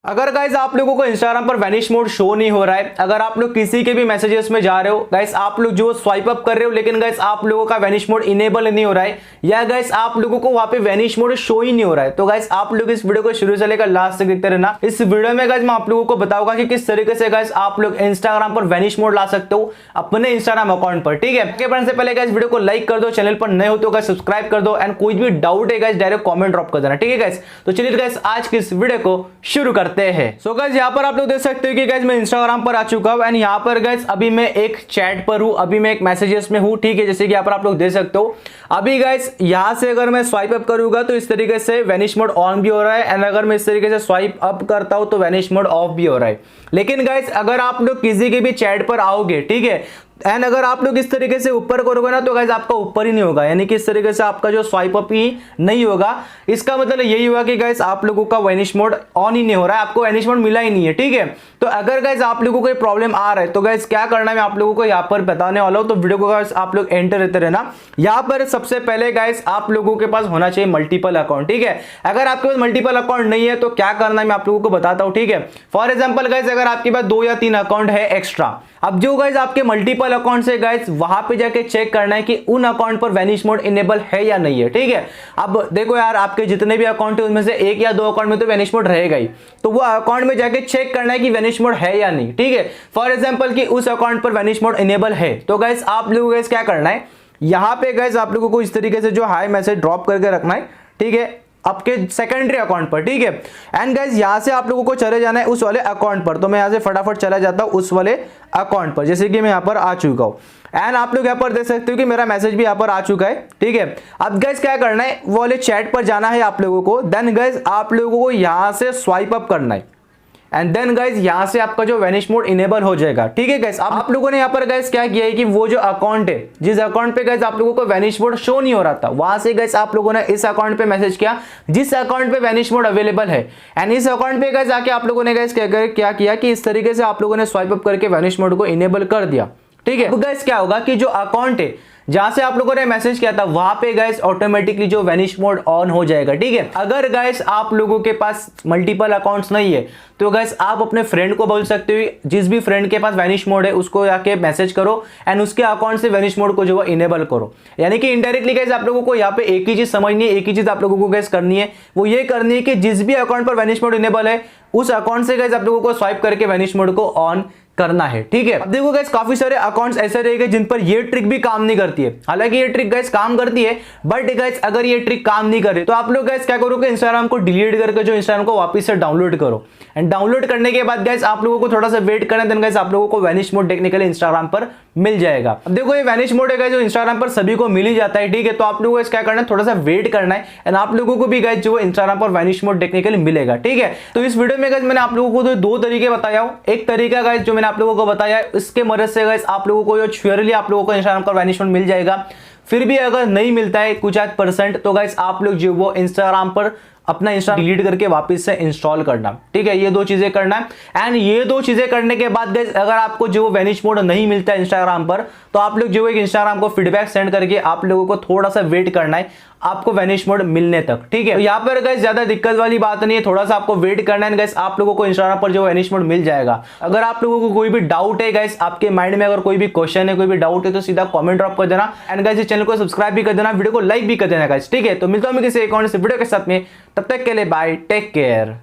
अगर गाइज आप लोगों को इंस्टाग्राम पर वैनिश मोड शो नहीं हो रहा है, अगर आप लोग किसी के भी मैसेजेस में जा रहे हो गाइज, आप लोग जो स्वाइप अप कर रहे हो लेकिन गाइज आप लोगों का वैनिश मोड इनेबल नहीं हो रहा है, या गाइज आप लोगों को वहां पे वैनिश मोड शो ही नहीं हो रहा है, तो गाइज आप लोग इस वीडियो को शुरू से लेकर लास्ट तक देखते रहना। इस वीडियो में गाइज मैं आप लोगों को बताऊंगा कि किस तरीके से गाइज आप लोग इंस्टाग्राम पर वैनिश मोड ला सकते हो अपने इंस्टाग्राम अकाउंट पर। ठीक है, बढ़ने से पहले गाइज वीडियो को लाइक कर दो, चैनल पर नए हो तो गाइज सब्सक्राइब कर दो, एंड कोई भी डाउट है गाइज डायरेक्ट कॉमेंट ड्रॉप कर देना। ठीक है गाइज, तो चलिए गाइज आज की इस वीडियो को शुरू करते हैं। सो गाइज यहाँ पर आप लोग देख सकते हो कि गाइज मैं इंस्टाग्राम पर आ चुका हूं, एंड यहाँ पर गाइज अभी मैं एक चैट पर हूं, अभी मैं एक मैसेजेस में हूं। ठीक है, जैसे कि यहाँ पर आप लोग देख सकते हो अभी गाइज यहाँ से अगर मैं स्वाइप अप करूंगा तो इस तरीके से वैनिश मोड ऑन भी हो रहा है, एंड अगर मैं इस तरीके से स्वाइप अप करता हूं तो वैनिश मोड ऑफ भी हो रहा है। लेकिन गाइज अगर आप लोग किसी के भी चैट पर आओगे, ठीक है, एंड अगर आप लोग इस तरीके से ऊपर करोगे ना तो गाइज आपका ऊपर ही नहीं होगा, यानी कि इस तरीके से आपका जो स्वाइप अप ही नहीं होगा। इसका मतलब यही हुआ कि गाइज आप लोगों का वैनिश मोड ऑन ही नहीं हो रहा है, आपको वैनिश मोड मिला ही नहीं है। ठीक है, तो अगर गाइज आप लोगों को ये प्रॉब्लम आ रहा है तो गाइज क्या करना है मैं आप लोगों को यहाँ पर बताने वाला हूँ, तो वीडियो को गाइज आप लोग एंटर रहते रहना। यहाँ पर सबसे पहले गाइज आप लोगों के पास होना चाहिए मल्टीपल अकाउंट। ठीक है, अगर आपके पास मल्टीपल अकाउंट नहीं है तो क्या करना है मैं आप लोगों को बताता हूँ। ठीक है, फॉर एग्जाम्पल गाइज अगर आपके पास 2 या 3 अकाउंट है एक्स्ट्रा, अब जो गाइज आपके मल्टीपल अकाउंट से गाइज वहां पे जाके चेक करना है कि उन अकाउंट पर वैनिश मोड इनेबल है या नहीं है। ठीक है, अब देखो यार आपके जितने भी अकाउंट है उनमें से 1 या 2 अकाउंट में तो वैनिश मोड रहेगा ही, तो वो अकाउंट में जाके चेक करना है कि वैनिश मोड है या नहीं। ठीक है, फॉर एग्जांपल कि उस अकाउंट पर वैनिश मोड इनेबल है तो गाइज आप लोगों को क्या करना है, यहां पे गाइज आप लोगों को इस तरीके से जो हाई मैसेज ड्रॉप करके रखना है। ठीक है, आपके सेकेंडरी अकाउंट पर। ठीक है, एंड गाइज यहां से आप लोगों को चले जाना है उस वाले अकाउंट पर, तो मैं यहां से फटाफट चला जाता हूं उस वाले अकाउंट पर, जैसे कि मैं यहां पर आ चुका हूं, एंड आप लोग यहां पर देख सकते हो कि मेरा मैसेज भी यहां पर आ चुका है। ठीक है, अब गाइज क्या करना है, वो वाले चैट पर जाना है आप लोगों को, देन गाइज आप लोगों को यहां से स्वाइप अप करना है, एंड देन गाइज यहां से आपका जो वैनिश मोड इनेबल हो जाएगा। ठीक है गाइज, आप लोगों ने यहां पर गाइज क्या किया है कि वो जो अकाउंट है जिस अकाउंट पे गाइज आप लोगों को वैनिश मोड शो नहीं हो रहा था, वहां से गाइज आप लोगों ने इस अकाउंट पे मैसेज किया जिस अकाउंट पे वैनिश मोड अवेलेबल है, एंड इस अकाउंट पे गाइज आके आप लोगों ने गाइज क्या किया कि इस तरीके से आप लोगों ने स्वाइप अप करके वैनिश मोड को इनेबल कर दिया। ठीक है, अब गाइज क्या होगा कि जो अकाउंट है जहां से आप लोगों ने मैसेज किया था वहां पे गाइस ऑटोमेटिकली जो वैनिश मोड ऑन हो जाएगा। ठीक है, अगर गाइस आप लोगों के पास मल्टीपल अकाउंट्स नहीं है तो गाइस आप अपने फ्रेंड को बोल सकते हो, जिस भी फ्रेंड के पास वैनिश मोड है उसको जाके मैसेज करो एंड उसके अकाउंट से वैनिश मोड को जो है इनेबल करो। यानी कि इनडायरेक्टली गाइस आप लोगों को यहाँ पे एक ही चीज समझनी है, एक ही चीज आप लोगों को गाइस करनी है, वो ये करनी है कि जिस भी अकाउंट पर वैनिश मोड इनेबल है उस अकाउंट से गाइस आप लोगों को स्वाइप करके वैनिश मोड को ऑन करना है। ठीक है, अब देखो गाइस काफी सारे अकाउंट्स ऐसे रहेंगे जिन पर ये ट्रिक भी काम नहीं करती है, हालांकि ये ट्रिक गाइस काम करती है, बट गाइस अगर ये ट्रिक काम नहीं करे तो आप लोग गाइस क्या करोगे, इंस्टाग्राम को डिलीट करके जो इंस्टाग्राम को वापस से डाउनलोड करो, एंड डाउनलोड करने के बाद गाइस आप लोगों को थोड़ा सा वेट करना, देन गाइस आप लोगों को वैनिश मोड टेक्निकली इंस्टाग्राम पर मिल जाएगा। अब देखो ये वैनिश मोड है गाइस जो इंस्टाग्राम पर सभी को मिल ही जाता है। ठीक है, तो आप लोगों को क्या करना है, थोड़ा सा वेट करना है, एंड आप लोगों को भी गाइस जो इंस्टाग्राम पर वैनिश मोड टेक्निकली मिलेगा। ठीक है, तो इस वीडियो में गाइस मैंने आप लोगों को 2 तरीके बताया हूं। एक तरीका गाइस जो मैंने आप लोगों को बताया इसके मदद से गाइस आप लोगों को श्योरली आप लोगों को इंस्टाग्राम पर वैनिश मोड मिल जाएगा। फिर भी अगर नहीं मिलता है कुछ % तो गाइस आप लोग जो वो इंस्टाग्राम पर अपना इंस्टा डिलीट करके वापस से इंस्टॉल करना। ठीक है, ये 2 चीजें करना है, एंड ये 2 चीजें करने के बाद गाइस अगर आपको जो वैनिश मोड नहीं मिलता है इंस्टाग्राम पर तो आप लोग जो है इंस्टाग्राम को फीडबैक सेंड करके आप लोगों को थोड़ा सा वेट करना है आपको वैनिश मोड मिलने तक। ठीक है, यहाँ पर गाइस ज्यादा दिक्कत वाली बात नहीं है, थोड़ा सा आपको वेट करना है गाइस, आप लोगों को इंस्टाग्राम पर जो वैनिश मोड मिल जाएगा। अगर आप लोगों को कोई भी डाउट है गाइस, आपके माइंड में अगर कोई भी क्वेश्चन है, कोई भी डाउट है तो सीधा कमेंट ड्रॉप कर देना, एंड गाइस इस चैनल को सब्सक्राइब भी कर देना, वीडियो को लाइक भी कर देना गाइस। ठीक है, तो मिलता हूं मैं किसी एक और वीडियो के साथ में, तब तक के लिए बाय, टेक केयर।